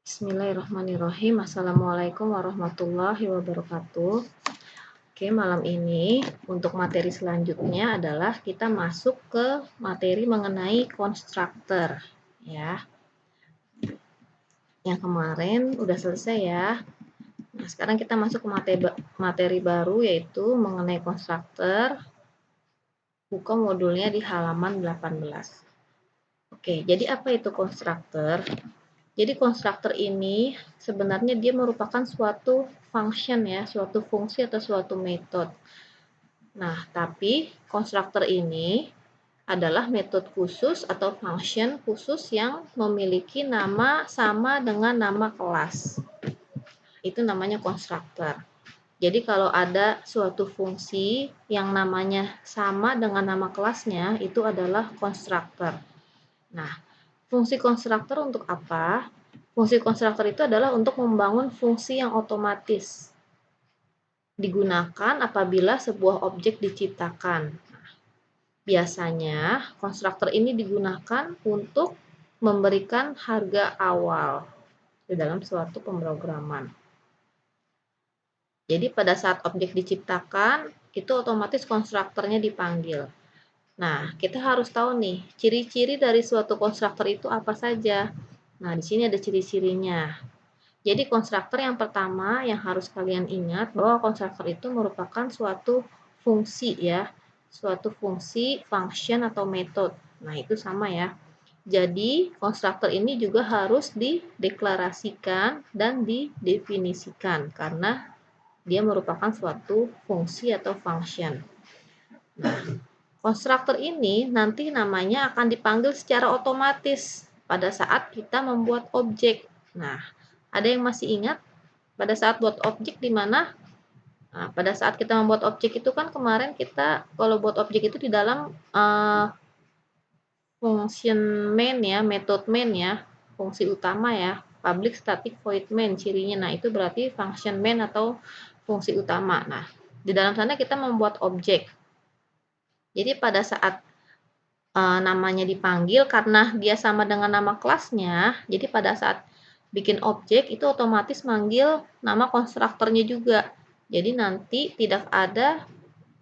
Bismillahirrahmanirrahim. Assalamualaikum warahmatullahi wabarakatuh. Oke, malam ini untuk materi selanjutnya adalah kita masuk ke materi mengenai konstruktor ya. Yang kemarin udah selesai ya. Nah, sekarang kita masuk ke materi baru yaitu mengenai konstruktor. Buka modulnya di halaman 18. Oke, jadi apa itu konstruktor? Jadi konstruktor ini sebenarnya dia merupakan suatu function ya, suatu fungsi atau suatu metode. Nah, tapi konstruktor ini adalah metode khusus atau function khusus yang memiliki nama sama dengan nama kelas. Itu namanya konstruktor. Jadi kalau ada suatu fungsi yang namanya sama dengan nama kelasnya, itu adalah konstruktor. Nah, fungsi konstruktor untuk apa? Fungsi konstruktor itu adalah untuk membangun fungsi yang otomatis. Digunakan apabila sebuah objek diciptakan. Biasanya, konstruktor ini digunakan untuk memberikan harga awal di dalam suatu pemrograman. Jadi pada saat objek diciptakan, itu otomatis konstruktornya dipanggil. Nah, kita harus tahu nih, ciri-ciri dari suatu konstruktor itu apa saja. Nah, di sini ada ciri-cirinya. Jadi konstruktor yang pertama yang harus kalian ingat bahwa konstruktor itu merupakan suatu fungsi ya, suatu fungsi, function atau metode. Nah, itu sama ya. Jadi konstruktor ini juga harus dideklarasikan dan didefinisikan karena dia merupakan suatu fungsi atau function. Nah, konstruktor ini nanti namanya akan dipanggil secara otomatis pada saat kita membuat objek. Nah, ada yang masih ingat pada saat buat objek di mana? Nah, pada saat kita membuat objek itu kan kemarin kita kalau buat objek itu di dalam function main ya, method main ya, fungsi utama ya, public static void main cirinya. Nah, itu berarti function main atau fungsi utama. Nah, di dalam sana kita membuat objek. Jadi pada saat namanya dipanggil karena dia sama dengan nama kelasnya, jadi pada saat bikin objek itu otomatis manggil nama konstruktornya juga. Jadi nanti tidak ada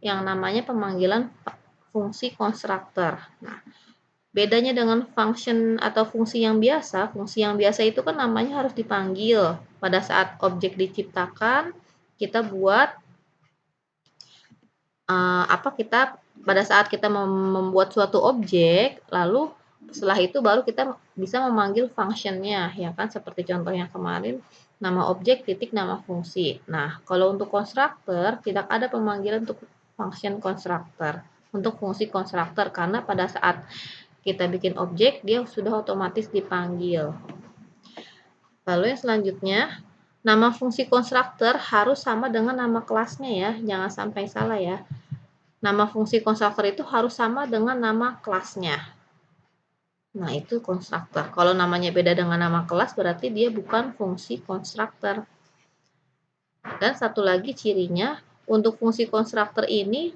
yang namanya pemanggilan fungsi konstruktor. Nah, bedanya dengan function atau fungsi yang biasa itu kan namanya harus dipanggil. Pada saat objek diciptakan, kita buat pada saat kita membuat suatu objek, lalu setelah itu baru kita bisa memanggil functionnya, ya kan? Seperti contoh yang kemarin, nama objek titik nama fungsi. Nah, kalau untuk konstruktor tidak ada pemanggilan untuk function konstruktor, untuk fungsi konstruktor karena pada saat kita bikin objek dia sudah otomatis dipanggil. Lalu yang selanjutnya, nama fungsi konstruktor harus sama dengan nama kelasnya ya, jangan sampai salah ya. Nama fungsi konstruktor itu harus sama dengan nama kelasnya. Nah, itu konstruktor. Kalau namanya beda dengan nama kelas, berarti dia bukan fungsi konstruktor. Dan satu lagi cirinya, untuk fungsi konstruktor ini,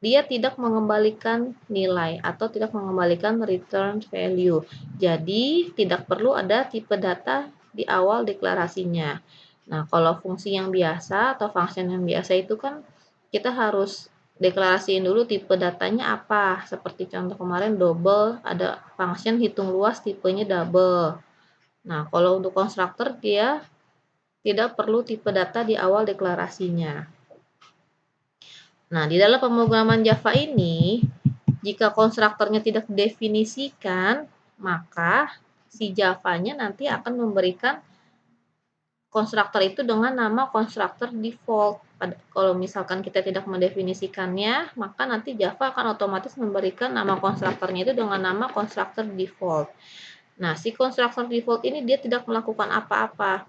dia tidak mengembalikan nilai atau tidak mengembalikan return value. Jadi, tidak perlu ada tipe data di awal deklarasinya. Nah, kalau fungsi yang biasa atau function yang biasa itu kan kita harus deklarasiin dulu tipe datanya apa. Seperti contoh kemarin double, ada function hitung luas tipenya double. Nah, kalau untuk konstruktor dia tidak perlu tipe data di awal deklarasinya. Nah, di dalam pemrograman Java ini, jika konstruktornya tidak didefinisikan, maka si Java-nya nanti akan memberikan konstruktor itu dengan nama konstruktor default. Kalau misalkan kita tidak mendefinisikannya, maka nanti Java akan otomatis memberikan nama konstruktornya itu dengan nama konstruktor default. Nah, si konstruktor default ini dia tidak melakukan apa-apa.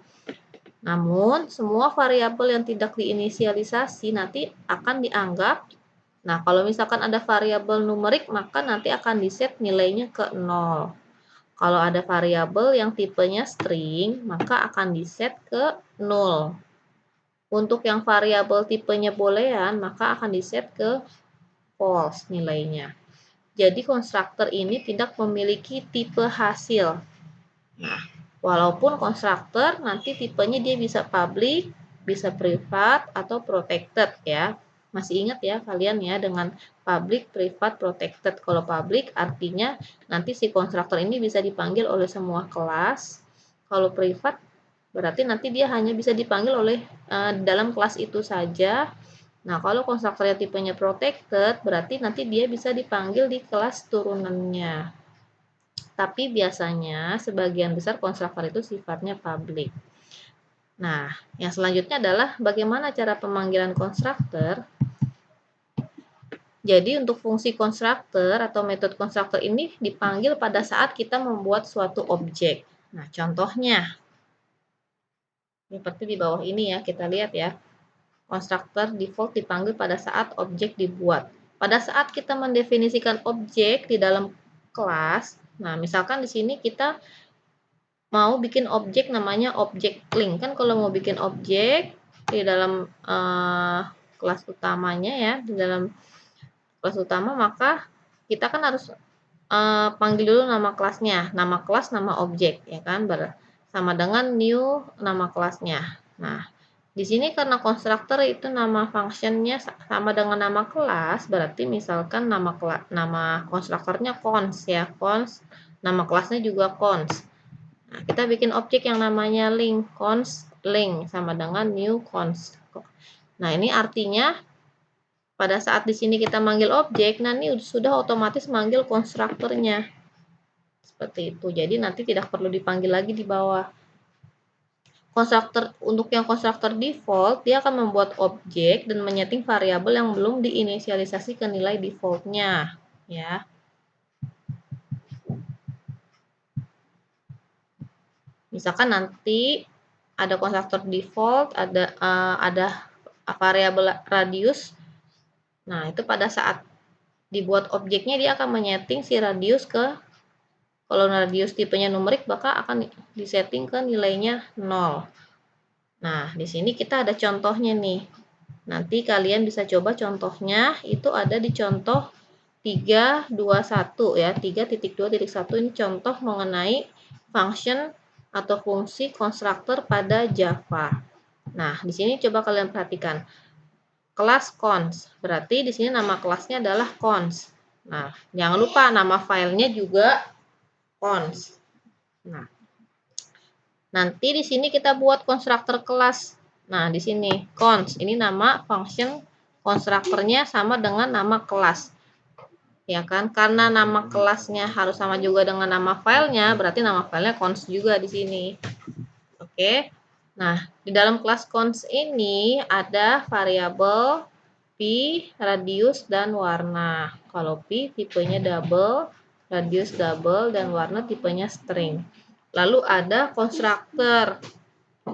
Namun, semua variabel yang tidak diinisialisasi nanti akan dianggap. Nah, kalau misalkan ada variabel numerik, maka nanti akan diset nilainya ke 0. Kalau ada variabel yang tipenya string, maka akan diset ke 0. Untuk yang variabel tipenya boolean, maka akan diset ke false nilainya. Jadi konstruktor ini tidak memiliki tipe hasil. Nah, Walaupun konstruktor nanti tipenya dia bisa public, bisa privat, atau protected ya. Masih ingat ya kalian ya dengan public, privat, protected. Kalau public artinya nanti si konstruktor ini bisa dipanggil oleh semua kelas. Kalau privat berarti nanti dia hanya bisa dipanggil oleh dalam kelas itu saja. Nah, kalau konstruktornya tipenya protected, berarti nanti dia bisa dipanggil di kelas turunannya. Tapi biasanya sebagian besar konstruktor itu sifatnya public. Nah, yang selanjutnya adalah bagaimana cara pemanggilan konstruktor. Jadi untuk fungsi konstruktor atau metode konstruktor ini dipanggil pada saat kita membuat suatu objek. Nah, contohnya seperti di bawah ini ya, kita lihat ya. Konstruktor default dipanggil pada saat objek dibuat. Pada saat kita mendefinisikan objek di dalam kelas, nah misalkan di sini kita mau bikin objek namanya objek link. Kan kalau mau bikin objek di dalam kelas utamanya ya, di dalam kelas utama maka kita kan harus panggil dulu nama kelasnya, nama kelas, nama objek ya kan, sama dengan new nama kelasnya. Nah, di sini karena konstruktor itu nama functionnya sama dengan nama kelas, berarti misalkan nama konstruktornya cons ya, cons, nama kelasnya juga cons. Nah, kita bikin objek yang namanya link, cons link sama dengan new cons. Nah, ini artinya pada saat di sini kita manggil objek, nah ini sudah otomatis manggil konstruktornya. Seperti itu. Jadi nanti tidak perlu dipanggil lagi di bawah. Untuk yang konstruktor default, dia akan membuat objek dan menyeting variabel yang belum diinisialisasi ke nilai defaultnya, ya. Misalkan nanti ada konstruktor default, ada variabel radius. Nah, itu pada saat dibuat objeknya dia akan menyeting si radius ke, kalau radius tipenya numerik maka akan disetting ke nilainya 0. Nah, di sini kita ada contohnya nih. Nanti kalian bisa coba contohnya, itu ada di contoh 321 ya, 3.2.1 ini contoh mengenai function atau fungsi konstruktor pada Java. Nah, di sini coba kalian perhatikan. Kelas cons, berarti di sini nama kelasnya adalah cons. Nah, jangan lupa nama filenya juga cons. Nah, nanti di sini kita buat konstruktor kelas. Nah, di sini cons, ini nama function konstruktornya sama dengan nama kelas. Ya kan? Karena nama kelasnya harus sama juga dengan nama filenya, berarti nama filenya cons juga di sini. Oke. Nah, di dalam kelas cons ini ada variabel P, radius, dan warna. Kalau P tipenya double, radius double, dan warna tipenya string. Lalu ada konstruktor.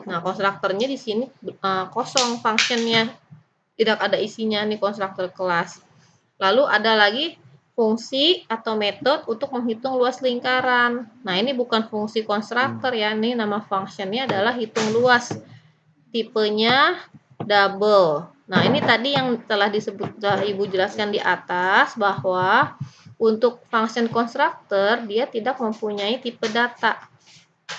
Nah, konstruktornya di sini kosong functionnya. Tidak ada isinya nih konstruktor kelas. Lalu ada lagi fungsi atau metode untuk menghitung luas lingkaran. Nah, ini bukan fungsi konstruktor ya. Ini nama functionnya adalah hitung luas. Tipenya double. Nah, ini tadi yang telah Ibu jelaskan di atas bahwa untuk function konstruktor dia tidak mempunyai tipe data.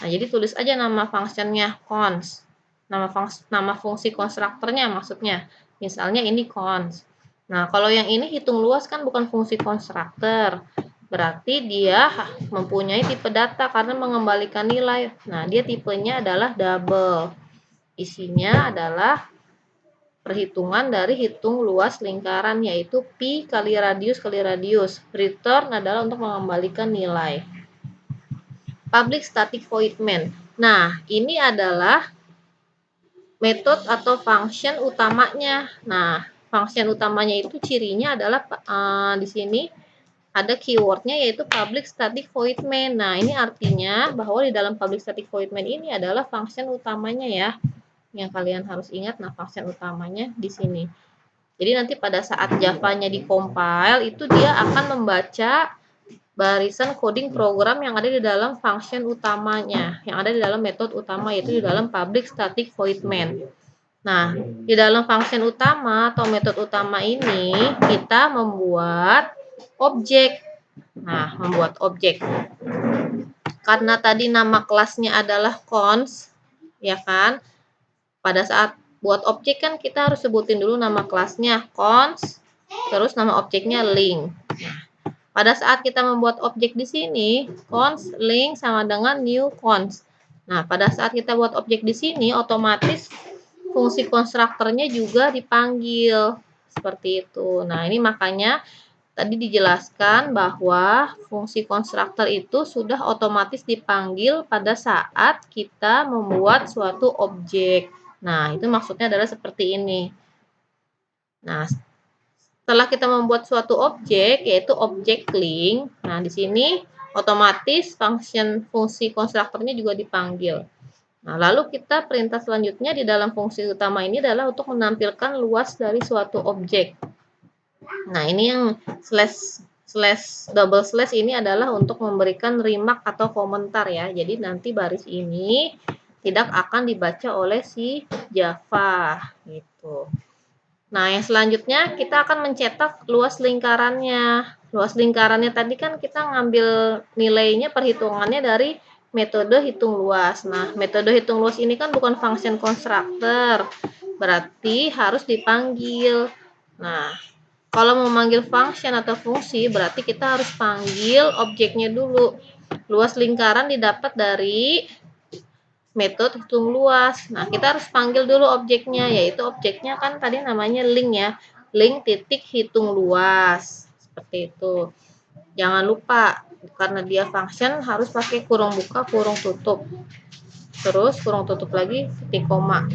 Nah, jadi tulis aja nama functionnya cons. Nama fungsi konstruktornya maksudnya. Misalnya ini cons. Nah, kalau yang ini hitung luas kan bukan fungsi konstruktor. Berarti dia mempunyai tipe data karena mengembalikan nilai. Nah, dia tipenya adalah double. Isinya adalah perhitungan dari hitung luas lingkaran yaitu Pi kali radius kali radius. Return adalah untuk mengembalikan nilai. Public static void main. Nah, ini adalah metode atau function utamanya. Nah, function utamanya itu cirinya adalah di sini ada keywordnya yaitu public static void main. Nah, ini artinya bahwa di dalam public static void main ini adalah function utamanya ya. Yang kalian harus ingat, nah function utamanya di sini. Jadi nanti pada saat Java-nya di-compile itu dia akan membaca barisan coding program yang ada di dalam function utamanya, yang ada di dalam metode utama yaitu di dalam public static void main. Nah, di dalam function utama atau metode utama ini kita membuat objek. Nah, membuat objek. karena tadi nama kelasnya adalah cons, ya kan? Pada saat buat objek kan kita harus sebutin dulu nama kelasnya cons, terus nama objeknya link. Nah, pada saat kita membuat objek di sini, cons link sama dengan new cons. Nah, pada saat kita buat objek di sini, otomatis fungsi konstruktornya juga dipanggil seperti itu. Nah, ini makanya tadi dijelaskan bahwa fungsi konstruktor itu sudah otomatis dipanggil pada saat kita membuat suatu objek. Nah, itu maksudnya adalah seperti ini. Nah, setelah kita membuat suatu objek, yaitu objek link, nah di sini otomatis fungsi konstruktornya juga dipanggil. Nah, lalu kita perintah selanjutnya di dalam fungsi utama ini adalah untuk menampilkan luas dari suatu objek. Nah, ini yang double slash ini adalah untuk memberikan remark atau komentar ya. Jadi nanti baris ini tidak akan dibaca oleh si Java gitu. Nah, yang selanjutnya kita akan mencetak luas lingkarannya. Luas lingkarannya tadi kan kita ngambil nilainya perhitungannya dari metode hitung luas. Nah, metode hitung luas ini kan bukan function constructor. Berarti harus dipanggil. Nah, kalau mau manggil function atau fungsi, berarti kita harus panggil objeknya dulu. Luas lingkaran didapat dari metode hitung luas. Nah, kita harus panggil dulu objeknya, yaitu objeknya kan tadi namanya link ya. Link titik hitung luas. Seperti itu. Jangan lupa, karena dia function harus pakai kurung buka, kurung tutup. Terus kurung tutup lagi, titik koma.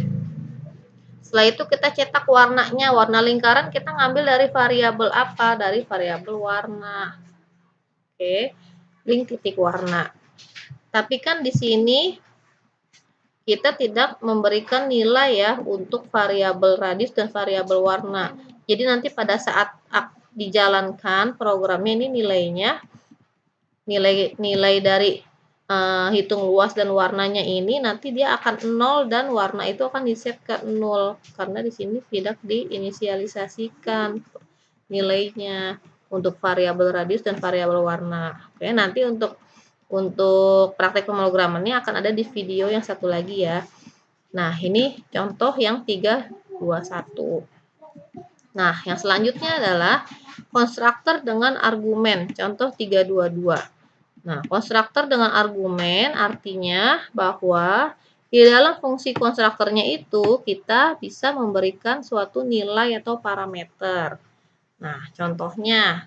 Setelah itu kita cetak warnanya. Warna lingkaran kita ngambil dari variabel apa? Dari variabel warna. Oke, link titik warna. Tapi kan di sini kita tidak memberikan nilai ya untuk variabel radius dan variabel warna. Jadi nanti pada saat dijalankan programnya ini nilai dari hitung luas dan warnanya ini nanti dia akan 0 dan warna itu akan di-set ke 0 karena di sini tidak diinisialisasikan nilainya untuk variabel radius dan variabel warna. Oke, nanti untuk praktek pemrogramannya akan ada di video yang satu lagi ya. Nah, ini contoh yang 321. Nah, yang selanjutnya adalah konstruktor dengan argumen, contoh 322. Nah, konstruktor dengan argumen artinya bahwa di dalam fungsi konstruktornya itu kita bisa memberikan suatu nilai atau parameter. Nah, contohnya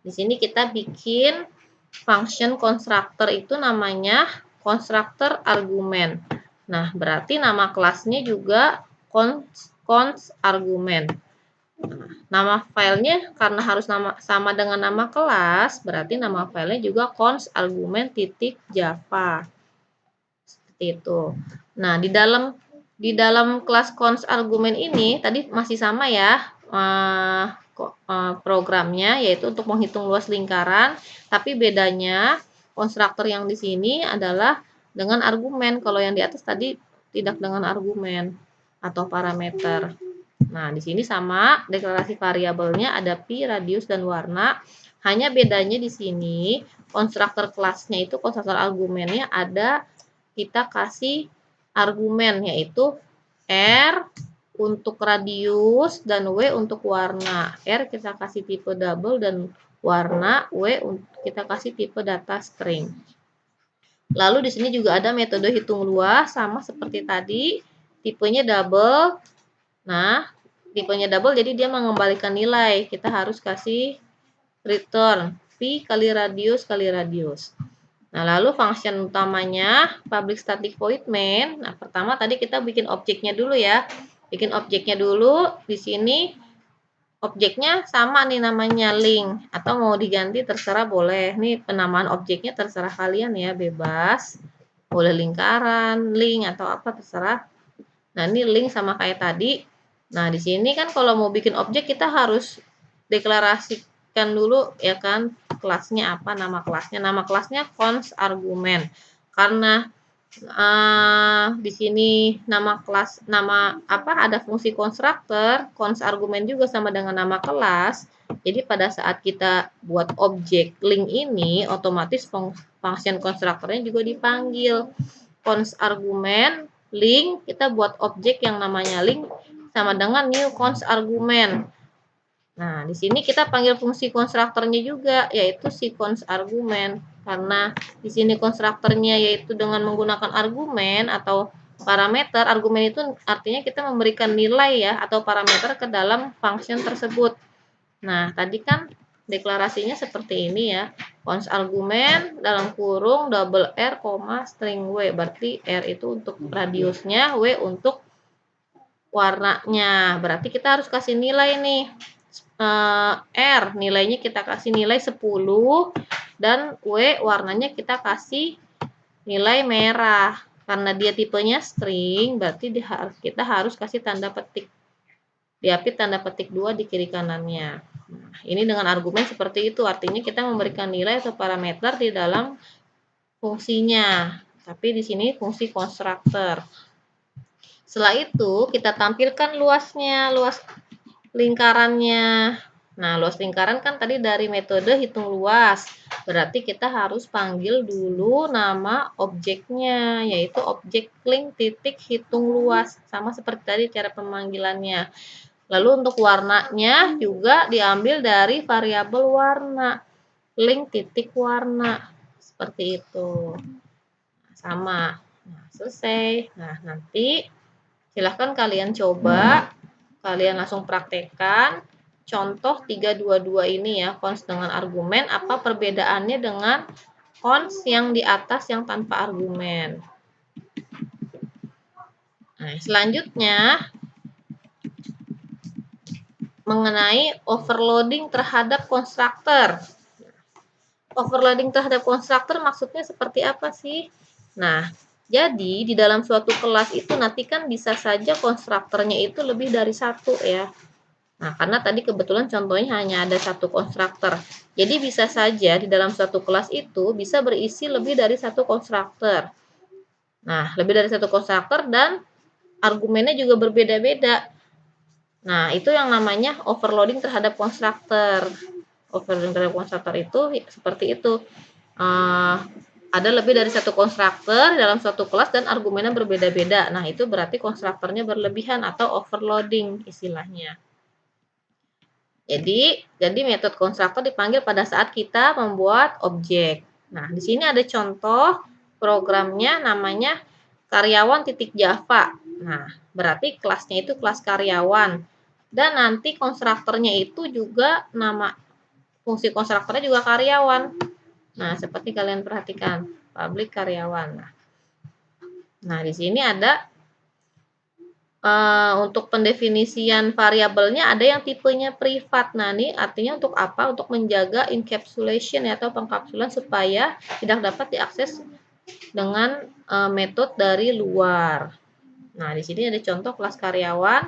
di sini kita bikin function konstruktor itu namanya konstruktor argumen. Nah, berarti nama kelasnya juga cons argumen. Nah, nama filenya karena harus sama dengan nama kelas, berarti nama filenya juga cons argumen titik Java. Seperti itu. Nah, di dalam kelas cons argumen ini tadi masih sama ya programnya, yaitu untuk menghitung luas lingkaran, tapi bedanya konstruktor yang di sini adalah dengan argumen. Kalau yang di atas tadi tidak dengan argumen atau parameter. Nah, di sini sama deklarasi variabelnya ada pi, radius, dan warna. Hanya bedanya di sini konstruktor kelasnya itu konstruktor argumennya ada kita kasih argumen yaitu R untuk radius dan W untuk warna. R kita kasih tipe double dan warna W kita kasih tipe data string. Lalu di sini juga ada metode hitung luas sama seperti tadi, tipenya double. Nah, tipenya double jadi dia mengembalikan nilai. Kita harus kasih return pi kali radius kali radius. Nah, lalu function utamanya public static void main. Nah, pertama tadi kita bikin objeknya dulu ya. Bikin objeknya dulu. Di sini objeknya sama nih namanya link atau mau diganti terserah boleh. Nih penamaan objeknya terserah kalian ya, bebas. Boleh lingkaran, link atau apa terserah. Nah, ini link sama kayak tadi. Nah, di sini kan kalau mau bikin objek kita harus deklarasikan dulu ya kan kelasnya apa, nama kelasnya. Nama kelasnya cons argumen. Karena di sini nama kelas ada fungsi konstruktor, cons argumen juga sama dengan nama kelas. Jadi pada saat kita buat objek link ini otomatis function konstruktornya juga dipanggil. Cons argumen, link, kita buat objek yang namanya link sama dengan new cons argumen. Nah, di sini kita panggil fungsi konstruktornya juga, yaitu si cons argumen. Karena di sini konstruktornya yaitu dengan menggunakan argumen atau parameter. Argumen itu artinya kita memberikan nilai ya atau parameter ke dalam function tersebut. Nah, tadi kan deklarasinya seperti ini ya. Cons argumen dalam kurung double R, string W. Berarti R itu untuk radiusnya, W untuk warnanya. Berarti kita harus kasih nilai nih. R nilainya kita kasih nilai 10 dan W warnanya kita kasih nilai merah. Karena dia tipenya string, berarti kita harus kasih tanda petik. Diapit tanda petik 2 di kiri kanannya. Nah, ini dengan argumen seperti itu, artinya kita memberikan nilai atau parameter di dalam fungsinya. Tapi di sini fungsi konstruktor. Setelah itu kita tampilkan luasnya, luas lingkarannya. Nah, luas lingkaran kan tadi dari metode hitung luas. Berarti kita harus panggil dulu nama objeknya, yaitu objek link titik hitung luas. Sama seperti tadi cara pemanggilannya. Lalu untuk warnanya juga diambil dari variabel warna. Link titik warna. Seperti itu. Sama. Nah, selesai. Nah, nanti silahkan kalian coba. Kalian langsung praktekkan contoh 322 ini ya, cons dengan argumen, apa perbedaannya dengan cons yang di atas yang tanpa argumen. Nah, selanjutnya mengenai overloading terhadap konstruktor. Overloading terhadap konstruktor maksudnya seperti apa sih? Nah, jadi di dalam suatu kelas itu nanti kan bisa saja konstruktornya itu lebih dari satu ya. Nah, karena tadi kebetulan contohnya hanya ada satu konstruktor. Jadi bisa saja di dalam suatu kelas itu bisa berisi lebih dari satu konstruktor. Nah, lebih dari satu konstruktor dan argumennya juga berbeda-beda. Nah, itu yang namanya overloading terhadap konstruktor. Overloading terhadap konstruktor itu seperti itu. Ada lebih dari satu konstruktor dalam suatu kelas dan argumennya berbeda-beda. Nah, itu berarti konstruktornya berlebihan atau overloading istilahnya. Jadi metode konstruktor dipanggil pada saat kita membuat objek. Nah, di sini ada contoh programnya namanya karyawan.java. Nah, berarti kelasnya itu kelas karyawan. Dan nanti konstruktornya itu juga nama fungsi konstruktornya juga karyawan. Nah, seperti kalian perhatikan, public karyawan. Nah, di sini ada untuk pendefinisian variabelnya ada yang tipenya privat. Nah, ini artinya untuk apa? Untuk menjaga encapsulation atau pengkapsulan supaya tidak dapat diakses dengan metode dari luar. Nah, di sini ada contoh kelas karyawan.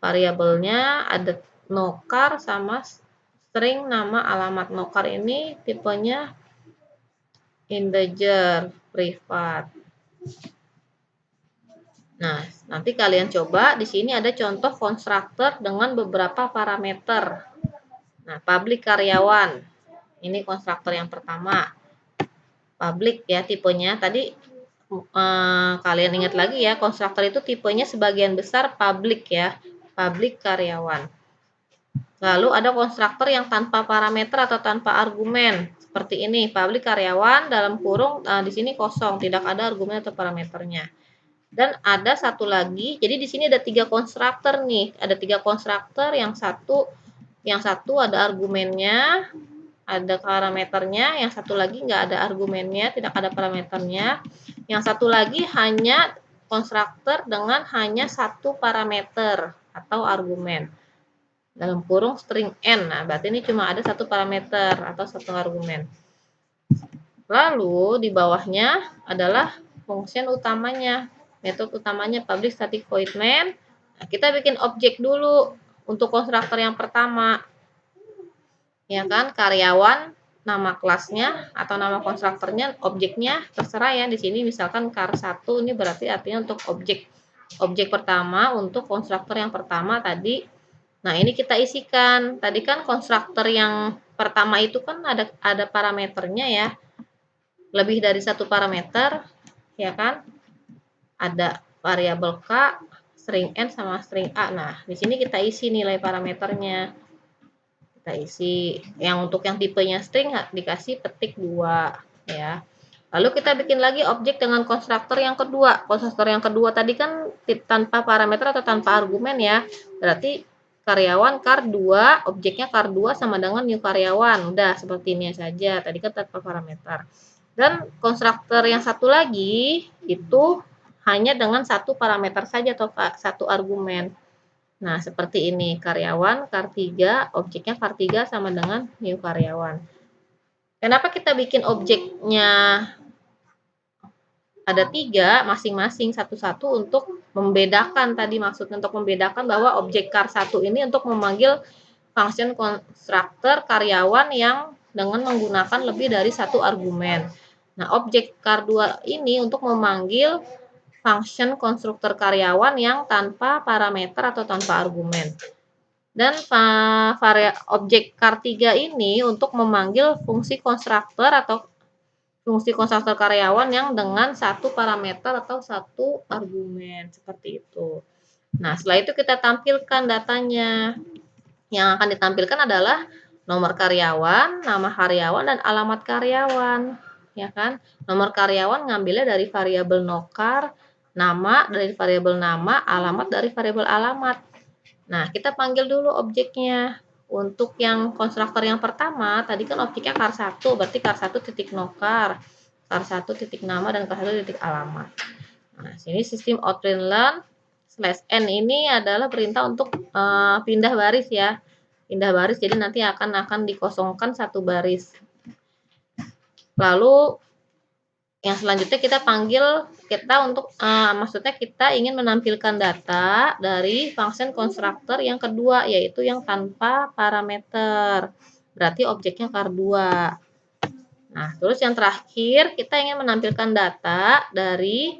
Variabelnya ada nokar sama string nama alamat. Nokar ini tipenya integer privat. Nah, nanti kalian coba di sini ada contoh konstruktor dengan beberapa parameter. Nah, public karyawan. Ini konstruktor yang pertama. Public ya tipenya. Tadi kalian ingat lagi ya, konstruktor itu tipenya sebagian besar public ya. Public karyawan. Lalu ada konstruktor yang tanpa parameter atau tanpa argumen. Seperti ini, public karyawan dalam kurung di sini kosong, tidak ada argumen atau parameternya. Dan ada satu lagi, jadi di sini ada 3 konstruktor nih, ada 3 konstruktor, yang satu ada argumennya, ada parameternya, yang satu lagi nggak ada argumennya, tidak ada parameternya, yang satu lagi hanya konstruktor dengan hanya satu parameter atau argumen, dalam kurung string n. Nah, berarti ini cuma ada satu parameter atau satu argumen. Lalu di bawahnya adalah function utamanya. Metode utamanya public static void main. Nah, kita bikin objek dulu untuk konstruktor yang pertama. Ya kan, karyawan, nama kelasnya atau nama konstruktornya, objeknya terserah ya. Di sini misalkan kar1 ini berarti artinya untuk objek pertama untuk konstruktor yang pertama tadi. Nah, ini kita isikan. Tadi kan konstruktor yang pertama itu kan ada parameternya ya. lebih dari satu parameter, ya kan? Ada variabel K, string N sama string A. Nah, di sini kita isi nilai parameternya. Kita isi yang untuk yang tipenya string dikasih petik 2 ya. Lalu kita bikin lagi objek dengan konstruktor yang kedua. Konstruktor yang kedua tadi kan tanpa parameter atau tanpa argumen ya. Berarti karyawan car 2, objeknya car 2 sama dengan new karyawan. Udah seperti ini saja. Tadi kan tanpa parameter. Dan konstruktor yang satu lagi itu hanya dengan satu parameter saja atau satu argumen. Nah, seperti ini. Karyawan car 3, objeknya car 3 sama dengan new karyawan. Kenapa kita bikin objeknya ada 3 masing-masing satu-satu untuk membedakan tadi maksudnya untuk membedakan bahwa objek car 1 ini untuk memanggil function constructor karyawan yang dengan menggunakan lebih dari satu argumen. Nah, objek car 2 ini untuk memanggil function konstruktor karyawan yang tanpa parameter atau tanpa argumen. Dan objek car 3 ini untuk memanggil fungsi konstruktor atau fungsi konstruktor karyawan yang dengan satu parameter atau satu argumen seperti itu. Nah, setelah itu kita tampilkan datanya. Yang akan ditampilkan adalah nomor karyawan, nama karyawan, dan alamat karyawan. Ya kan? Nomor karyawan ngambilnya dari variabel nokar, nama dari variabel nama, alamat dari variabel alamat. Nah, kita panggil dulu objeknya. Untuk yang konstruktor yang pertama, tadi kan objeknya car 1, berarti car 1 titik nokar, car 1 titik nama, dan car 1 titik alamat. Nah, sini sistem outprintln /n ini adalah perintah untuk pindah baris ya. Pindah baris, jadi nanti akan dikosongkan satu baris. Lalu yang selanjutnya kita panggil untuk maksudnya kita ingin menampilkan data dari function constructor yang kedua, yaitu yang tanpa parameter. Berarti objeknya car 2. Nah, terus yang terakhir kita ingin menampilkan data dari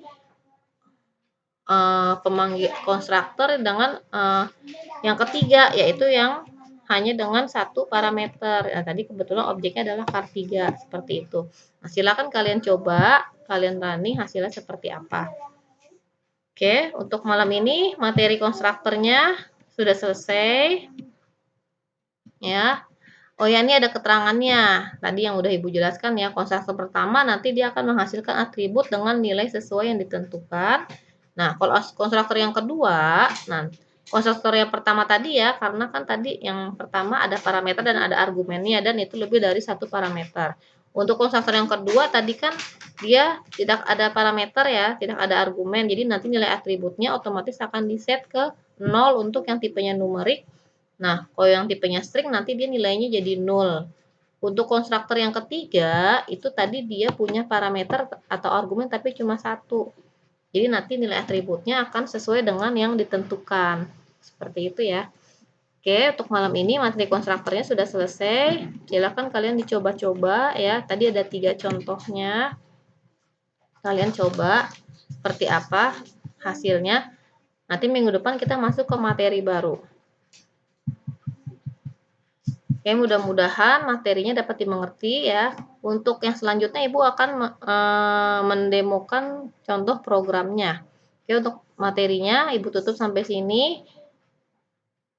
pemanggil konstruktor dengan yang ketiga, yaitu yang hanya dengan satu parameter. Nah, tadi kebetulan objeknya adalah car 3 seperti itu. Nah, silakan kalian coba, kalian running hasilnya seperti apa. Oke, untuk malam ini materi konstruktornya sudah selesai. Ya. Oh ya, ini ada keterangannya. Tadi yang udah Ibu jelaskan ya, konstruktor pertama nanti dia akan menghasilkan atribut dengan nilai sesuai yang ditentukan. Nah, kalau konstruktor yang kedua, nah konstruktor yang pertama tadi ya, karena kan tadi yang pertama ada parameter dan ada argumennya dan itu lebih dari satu parameter. Untuk konstruktor yang kedua tadi kan dia tidak ada parameter ya, tidak ada argumen. Jadi nanti nilai atributnya otomatis akan diset ke 0 untuk yang tipenya numerik. Nah, kalau yang tipenya string nanti dia nilainya jadi 0. Untuk konstruktor yang ketiga, itu tadi dia punya parameter atau argumen tapi cuma satu. Jadi nanti nilai atributnya akan sesuai dengan yang ditentukan. Seperti itu ya. Oke, untuk malam ini materi konstruktornya sudah selesai. Silakan kalian dicoba-coba ya. Tadi ada 3 contohnya. Kalian coba seperti apa hasilnya. Nanti minggu depan kita masuk ke materi baru. Oke, mudah-mudahan materinya dapat dimengerti ya. Untuk yang selanjutnya Ibu akan mendemokan contoh programnya. Oke, untuk materinya Ibu tutup sampai sini.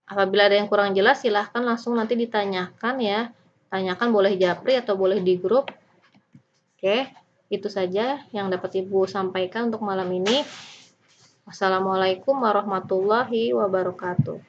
Apabila ada yang kurang jelas silahkan langsung nanti ditanyakan ya. Tanyakan boleh japri atau boleh di grup. Oke, itu saja yang dapat Ibu sampaikan untuk malam ini. Wassalamualaikum warahmatullahi wabarakatuh.